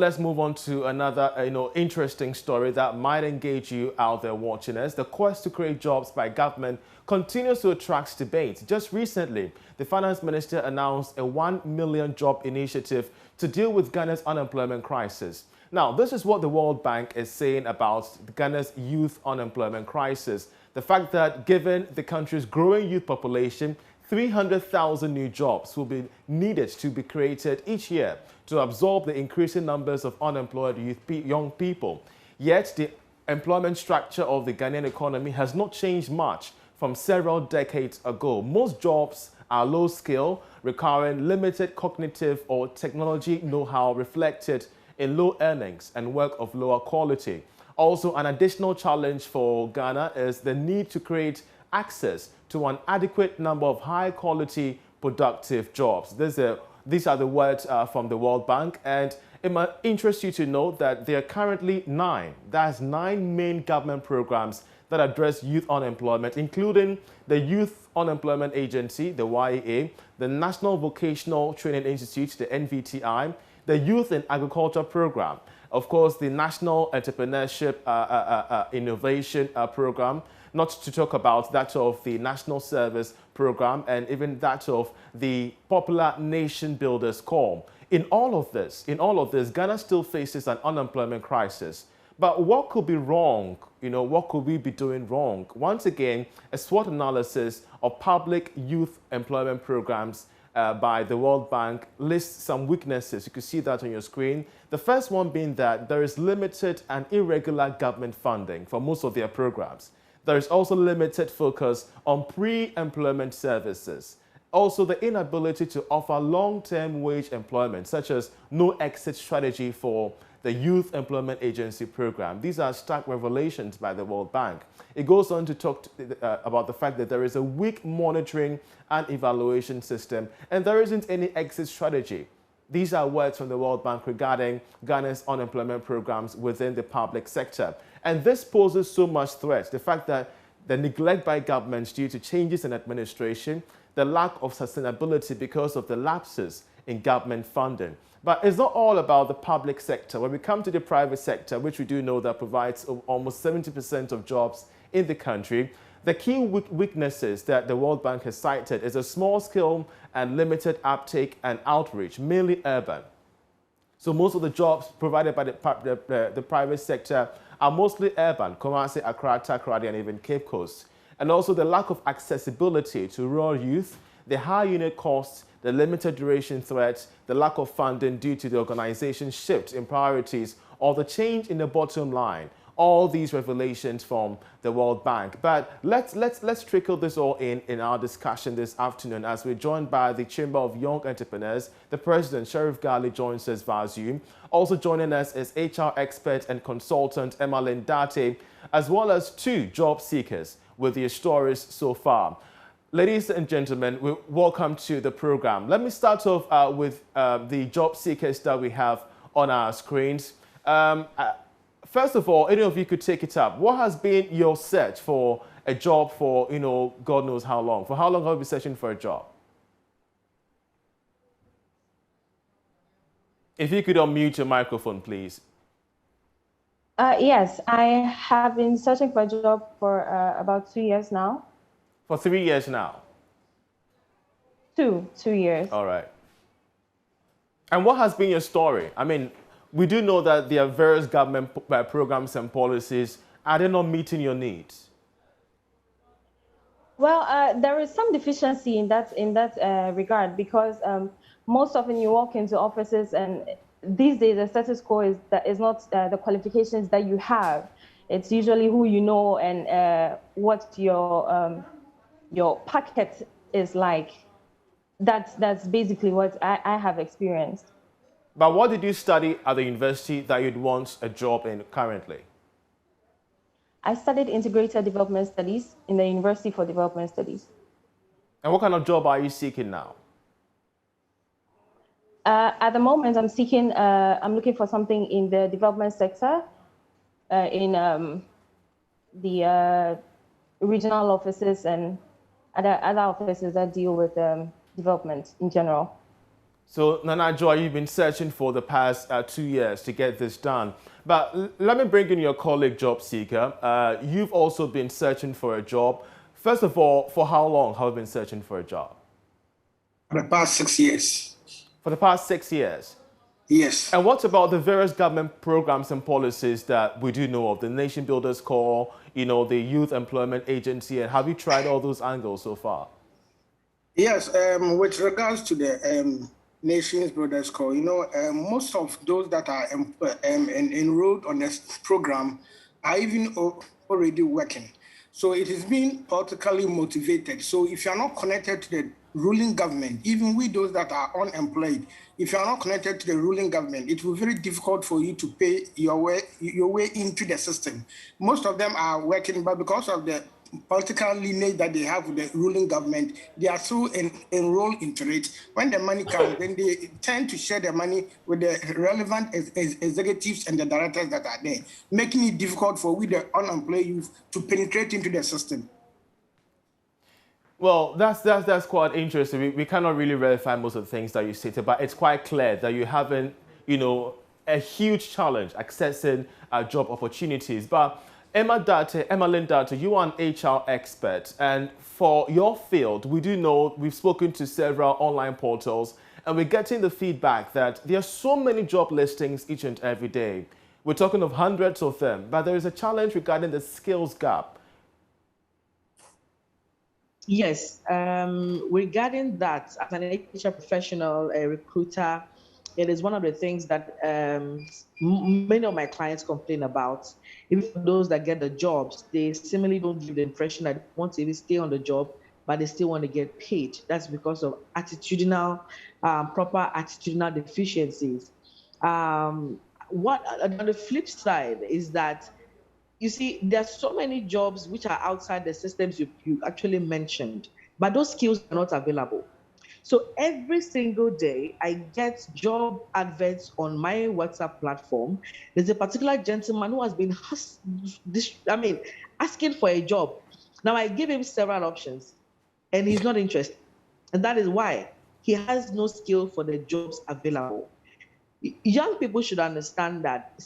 let's move on to another, interesting story that might engage you out there watching us. The quest to create jobs by government continues to attract debate. Just recently, the finance minister announced a 1 million job initiative to deal with Ghana's unemployment crisis. Now, this is what the World Bank is saying about Ghana's youth unemployment crisis. The fact that given the country's growing youth population, 300,000 new jobs will be needed to be created each year to absorb the increasing numbers of unemployed young people. Yet, the employment structure of the Ghanaian economy has not changed much from several decades ago. Most jobs are low skill, requiring limited cognitive or technology know-how reflected in low earnings and work of lower quality. Also, an additional challenge for Ghana is the need to create access to an adequate number of high-quality, productive jobs. These are the words from the World Bank, and it might interest you to know that there are currently 9 main government programs that address youth unemployment, including the Youth Unemployment Agency, the YEA, the National Vocational Training Institute, the NVTI, the Youth in Agriculture Program, of course, the National Entrepreneurship Innovation Program, not to talk about that of the National Service Program and even that of the popular Nation Builders Corps. In all of this, Ghana still faces an unemployment crisis. But what could be wrong? What could we be doing wrong? Once again, a SWOT analysis of public youth employment programs by the World Bank lists some weaknesses. You can see that on your screen. The first one being that there is limited and irregular government funding for most of their programs. There is also limited focus on pre-employment services. Also, the inability to offer long-term wage employment, such as no exit strategy for the Youth Employment Agency program. These are stark revelations by the World Bank. It goes on to talk about the fact that there is a weak monitoring and evaluation system, and there isn't any exit strategy. These are words from the World Bank regarding Ghana's unemployment programs within the public sector. And this poses so much threat. The fact that the neglect by governments due to changes in administration, the lack of sustainability because of the lapses in government funding. But it's not all about the public sector. When we come to the private sector, which we do know that provides almost 70% of jobs in the country, the key weaknesses that the World Bank has cited is a small scale and limited uptake and outreach, mainly urban. So most of the jobs provided by the private sector are mostly urban, Kumasi, Accra, Takoradi, and even Cape Coast. And also the lack of accessibility to rural youth, the high unit costs, the limited duration threat, the lack of funding due to the organization's shift in priorities, or the change in the bottom line. All these revelations from the World Bank. But let's trickle this all in our discussion this afternoon as we're joined by the Chamber of Young Entrepreneurs. The President, Sheriff Gali, joins us via Zoom. Also joining us is HR expert and consultant Emmalyn Date, as well as 2 job seekers with their stories so far. Ladies and gentlemen, welcome to the program. Let me start off with the job seekers that we have on our screens. First of all, any of you could take it up. What has been your search for a job for, God knows how long? For how long have you been searching for a job? If you could unmute your microphone, please. Yes, I have been searching for a job for about 2 years now. For 3 years now? 2 years. All right. And what has been your story? I mean, we do know that there are various government programs and policies. Are they not meeting your needs? Well, there is some deficiency in that regard because most often you walk into offices and these days the status quo is not the qualifications that you have. It's usually who you know and what your packet is like. That's basically what I have experienced. But what did you study at the university that you'd want a job in currently? I studied integrated development studies in the University for Development Studies. And what kind of job are you seeking now? At the moment, I'm looking for something in the development sector, in the regional offices and other offices that deal with development in general. So, Nana Joy, you've been searching for the past 2 years to get this done. But let me bring in your colleague, job seeker. You've also been searching for a job. First of all, for how long have you been searching for a job? For the past 6 years. For the past 6 years? Yes. And what about the various government programs and policies that we do know of? The Nation Builders Corps, the Youth Employment Agency, and have you tried all those angles so far? Yes, with regards to the Nations Builders Corps, most of those that are enrolled on this program are even already working. So it is being politically motivated. So if you are not connected to the ruling government, even with those that are unemployed, if you are not connected to the ruling government, it will be very difficult for you to pay your way into the system. Most of them are working, but because of the political lineage that they have with the ruling government, they are so enrolled into it. When the money comes, then they tend to share the money with the relevant executives and the directors that are there, making it difficult for we, the unemployed youth, to penetrate into the system. Well, that's quite interesting. We cannot really verify most of the things that you stated, but it's quite clear that you haven't, a huge challenge accessing job opportunities. But Emma Lynn Data, you are an HR expert, and for your field, we do know we've spoken to several online portals, and we're getting the feedback that there are so many job listings each and every day. We're talking of hundreds of them, but there is a challenge regarding the skills gap. Yes, regarding that, as an HR professional, a recruiter, it is one of the things that many of my clients complain about. Even for those that get the jobs, they similarly don't give the impression that they want to even stay on the job, but they still want to get paid. That's because of proper attitudinal deficiencies. What on the flip side is that, you see, there are so many jobs which are outside the systems you actually mentioned, but those skills are not available. So every single day, I get job adverts on my WhatsApp platform. There's a particular gentleman who has been asking for a job. Now, I give him several options, and he's not interested. And that is why he has no skill for the jobs available. Young people should understand that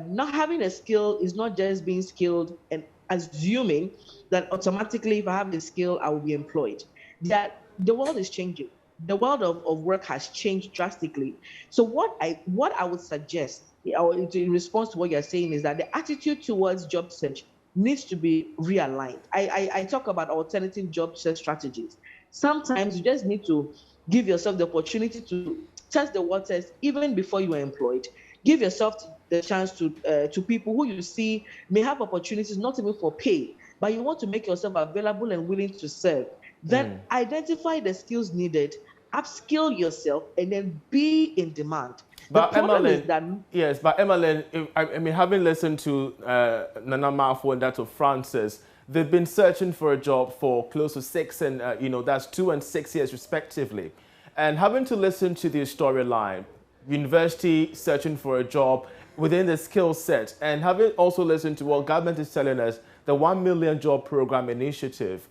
not having a skill is not just being skilled and assuming that automatically, if I have the skill, I will be employed. That the world is changing. The world of work has changed drastically. So what I would suggest, in response to what you're saying, is that the attitude towards job search needs to be realigned. I talk about alternative job search strategies. Sometimes you just need to give yourself the opportunity to test the waters even before you are employed. Give yourself the chance to people who you see may have opportunities, not even for pay, but you want to make yourself available and willing to serve. Then identify the skills needed, upskill yourself, and then be in demand. But Emmeline, yes, but Emmeline, I mean, having listened to Nana Marfo and that of Francis, they've been searching for a job for close to 6 and, that's 2 and 6 years respectively. And having to listen to the storyline, university searching for a job within the skill set, and having also listened to what government is telling us, the 1 million job program initiative,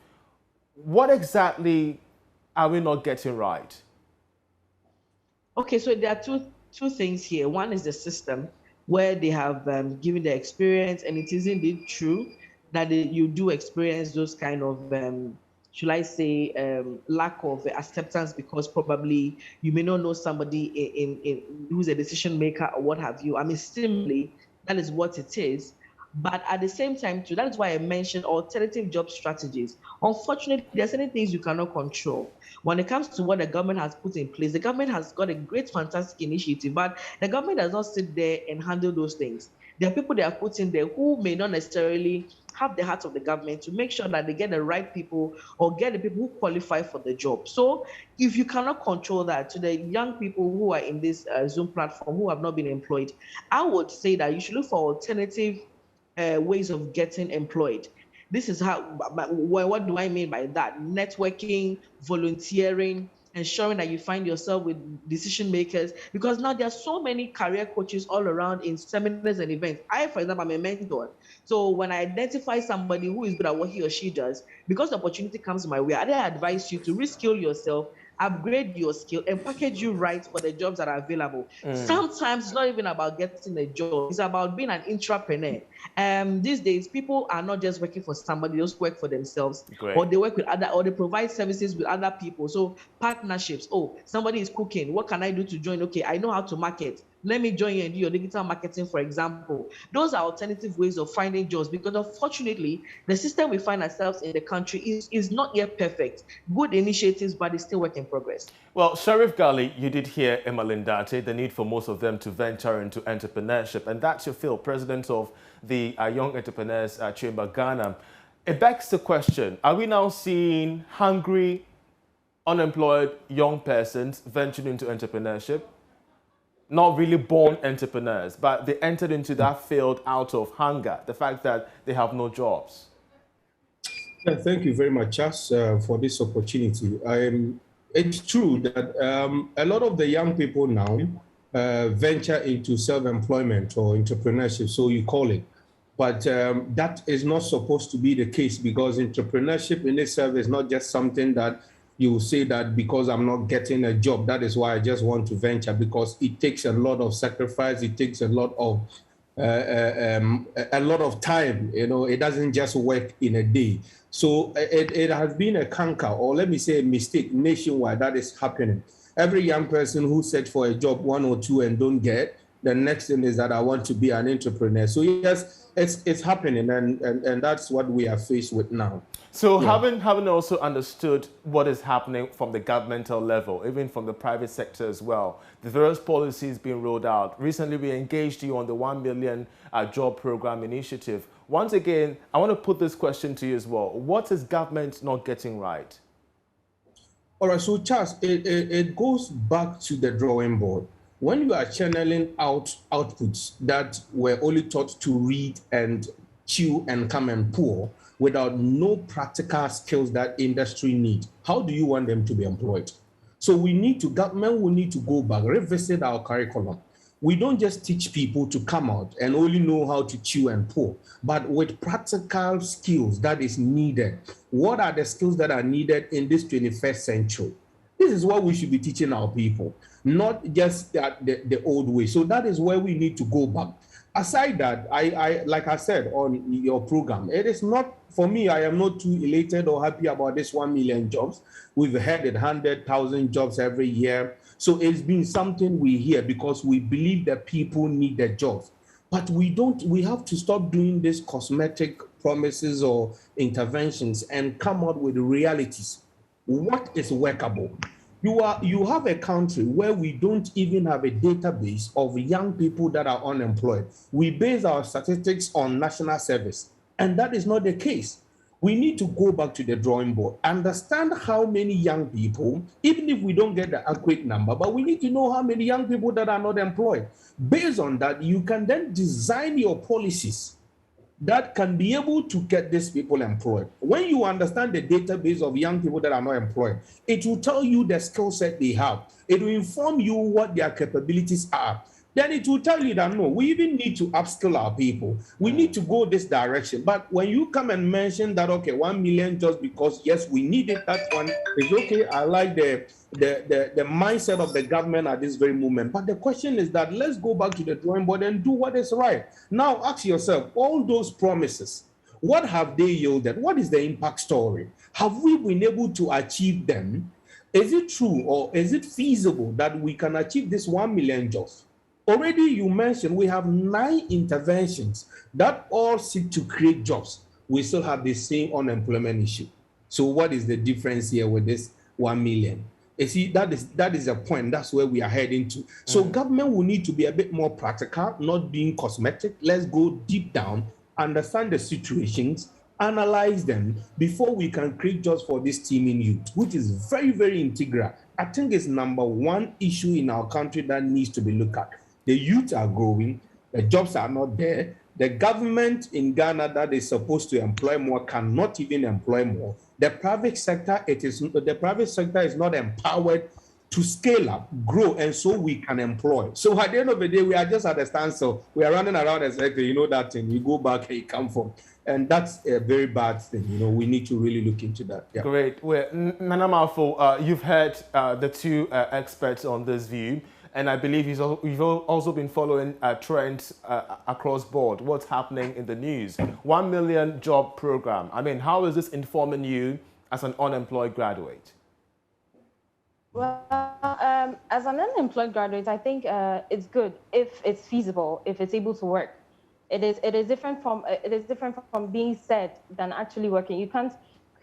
what exactly are we not getting right? Okay, so there are two things here. One is the system where they have given the experience, and it is indeed true that you do experience those kind of, should I say, lack of acceptance because probably you may not know somebody in who's a decision maker or what have you. I mean, simply, that is what it is. But at the same time, too, that is why I mentioned alternative job strategies. Unfortunately, there are certain things you cannot control. When it comes to what the government has put in place, the government has got a great, fantastic initiative, but the government does not sit there and handle those things. There are people they are putting there who may not necessarily have the heart of the government to make sure that they get the right people or get the people who qualify for the job. So if you cannot control that, to the young people who are in this Zoom platform who have not been employed, I would say that you should look for alternative ways of getting employed. This is how, what do I mean by that? Networking, volunteering, ensuring that you find yourself with decision makers, because now there are so many career coaches all around in seminars and events. I, for example, I'm a mentor. So when I identify somebody who is good at what he or she does, because the opportunity comes my way, I advise you to reskill yourself, upgrade your skill, and package you right for the jobs that are available. Sometimes it's not even about getting a job, it's about being an entrepreneur. These days, people are not just working for somebody, they just work for themselves. Great. Or they work with other, or they provide services with other people. So partnerships. Oh, somebody is cooking. What can I do to join? Okay, I know how to market. Let me join you and do your digital marketing, for example. Those are alternative ways of finding jobs, because unfortunately, the system we find ourselves in the country is not yet perfect. Good initiatives, but it's still work in progress. Well, Sheriff Gali, you did hear Emalindate, the need for most of them to venture into entrepreneurship, and that's your field, president of the Young Entrepreneurs Chamber Ghana. It begs the question, are we now seeing hungry, unemployed young persons venturing into entrepreneurship? Not really born entrepreneurs, but they entered into that field out of hunger, the fact that they have no jobs. Yeah, thank you very much, Chas, for this opportunity. It's true that a lot of the young people now venture into self-employment or entrepreneurship, so you call it. But that is not supposed to be the case, because entrepreneurship in itself is not just something that you say that because I'm not getting a job, that is why I just want to venture, because it takes a lot of sacrifice, it takes a lot of time. You know, it doesn't just work in a day. So it has been a canker, or let me say a mistake nationwide that is happening. Every young person who search for a job, one or two, and don't get, the next thing is that I want to be an entrepreneur. So yes, it's happening, and that's what we are faced with now. So having also understood what is happening from the governmental level, even from the private sector as well, the various policies being rolled out. Recently, we engaged you on the 1 million job program initiative. Once again, I want to put this question to you as well. What is government not getting right? All right, so Charles, it goes back to the drawing board. When you are channeling out outputs that were only taught to read and chew and come and pour, without no practical skills that industry need, how do you want them to be employed? So government will need to go back, revisit our curriculum. We don't just teach people to come out and only know how to chew and pour, but with practical skills that is needed. What are the skills that are needed in this 21st century? This is what we should be teaching our people, not just the old way. So that is where we need to go back. Aside that, I like I said on your program, it is not, for me, I am not too elated or happy about this 1 million jobs. We've had 100,000 jobs every year. So it's been something we hear because we believe that people need the jobs. But we have to stop doing these cosmetic promises or interventions and come out with realities. What is workable? You have a country where we don't even have a database of young people that are unemployed. We base our statistics on national service, and that is not the case. We need to go back to the drawing board, understand how many young people, even if we don't get the accurate number, but we need to know how many young people that are not employed. Based on that, you can then design your policies that can be able to get these people employed. When you understand the database of young people that are not employed, it will tell you the skill set they have. It will inform you what their capabilities are. Then it will tell you that, no, we even need to upskill our people. We need to go this direction. But when you come and mention that, okay, 1 million just because, yes, we need it, that one is okay. I like the mindset of the government at this very moment. But the question is that let's go back to the drawing board and do what is right. Now ask yourself, all those promises, what have they yielded? What is the impact story? Have we been able to achieve them? Is it true or is it feasible that we can achieve this 1 million jobs? Already you mentioned we have 9 interventions that all seek to create jobs. We still have the same unemployment issue. So what is the difference here with this 1 million? You see, that is a point. That's where we are heading to. So government will need to be a bit more practical, not being cosmetic. Let's go deep down, understand the situations, analyze them before we can create jobs for this teeming youth, which is very, very integral. I think it's number 1 issue in our country that needs to be looked at. The youth are growing, the jobs are not there. The government in Ghana that is supposed to employ more cannot even employ more. The private sector, the private sector is not empowered to scale up, grow, and so we can employ. So at the end of the day, we are just at a standstill. We are running around as like, you know that thing, you go back and you come from. And that's a very bad thing. You know, we need to really look into that. Yeah. Great. Well, Nana Malfo, you've heard the two experts on this view, and I believe you've also been following trends across board. What's happening in the news? 1 million job program. I mean, how is this informing you as an unemployed graduate? Well, as an unemployed graduate, I think it's good if it's feasible, if it's able to work. It is different from being said than actually working. You can't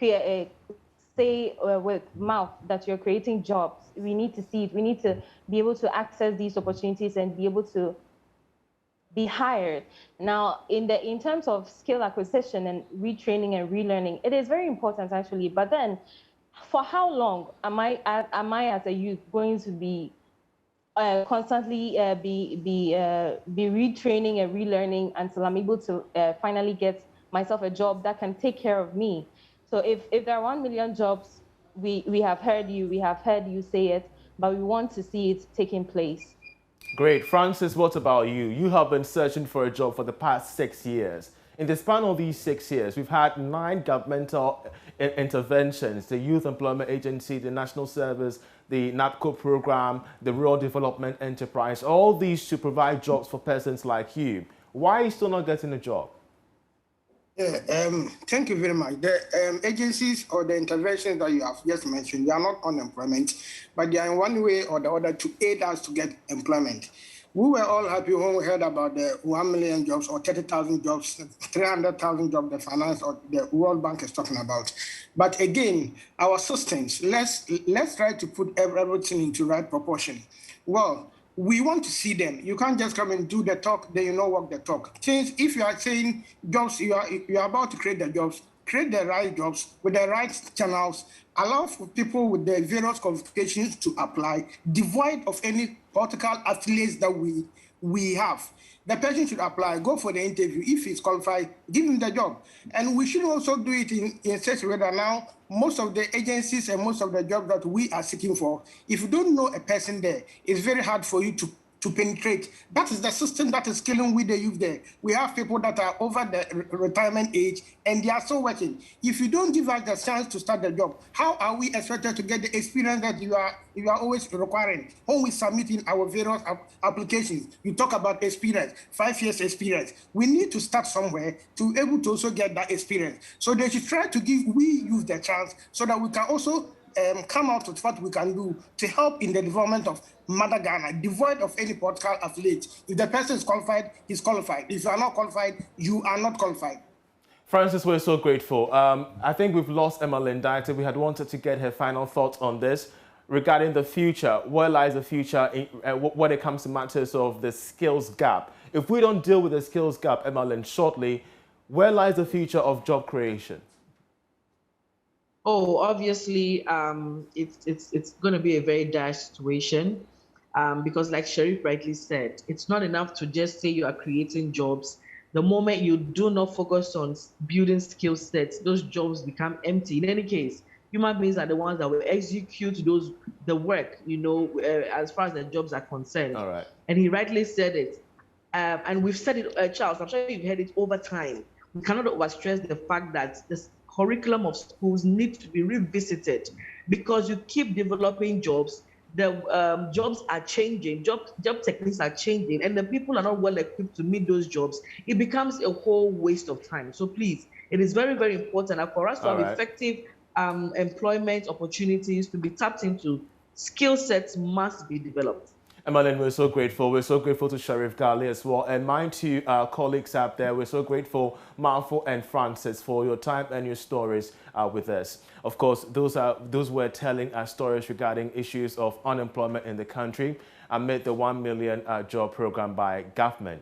say with mouth that you're creating jobs. We need to see it. We need to be able to access these opportunities and be able to be hired. Now, in terms of skill acquisition and retraining and relearning, it is very important actually. But then, for how long am I as a youth going to be constantly be retraining and relearning until I'm able to finally get myself a job that can take care of me? So if there are 1 million jobs, we have heard you say it, but we want to see it taking place. Great. Francis, what about you? You have been searching for a job for the past 6 years. In the span of these 6 years, we've had 9 governmental interventions: the Youth Employment Agency, the National Service, the NAPCO program, the Rural Development Enterprise, all these to provide jobs for persons like you. Why are you still not getting a job? Yeah, thank you very much. The agencies or the interventions that you have just mentioned, they are not unemployment, but they are in one way or the other to aid us to get employment. We were all happy when we heard about the 1 million jobs or 30,000 jobs, 300,000 jobs the finance or the World Bank is talking about. But again, our systems, let's try to put everything into right proportion. Well, we want to see them. You can't just come and do the talk, then you know walk the talk. Since if you are saying jobs, you are about to create the jobs, create the right jobs with the right channels, allow for people with the various qualifications to apply, devoid of any political affiliates that we have. The person should apply, go for the interview. If he's qualified, give him the job. And we should also do it in such a way that now most of the agencies and most of the jobs that we are seeking for, if you don't know a person there, it's very hard for you to penetrate. That is the system that is killing with the youth there. We have people that are over the retirement age and they are still working. If you don't give us the chance to start the job, how are we expected to get the experience that you are always requiring? When we submit in our various applications, you talk about experience, 5 years experience. We need to start somewhere to be able to also get that experience. So they should try to give we youth the chance so that we can also come out with what we can do to help in the development of Mother Ghana, devoid of any political affiliate. If the person is qualified, he's qualified. If you are not qualified, you are not qualified. Francis, we're so grateful. I think we've lost Emma Lindaite. We had wanted to get her final thoughts on this regarding the future. Where lies the future when it comes to matters of the skills gap? If we don't deal with the skills gap, Emma Lynn, shortly, where lies the future of job creation? Oh, obviously, it's going to be a very dire situation because, like Sharif rightly said, it's not enough to just say you are creating jobs. The moment you do not focus on building skill sets, those jobs become empty. In any case, human beings are the ones that will execute the work, as far as the jobs are concerned. All right. And he rightly said it. And we've said it, Charles, I'm sure you've heard it over time. We cannot overstress the fact that this curriculum of schools need to be revisited because you keep developing jobs. The jobs are changing, job techniques are changing, and the people are not well equipped to meet those jobs. It becomes a whole waste of time. So please, it is very, very important that for us to have effective employment opportunities to be tapped into. Skill sets must be developed. Emmeline, we're so grateful. We're so grateful to Sharif Gali as well. And my two colleagues out there, we're so grateful, Malfo and Francis, for your time and your stories with us. Of course, those were telling us stories regarding issues of unemployment in the country amid the 1 million job program by government.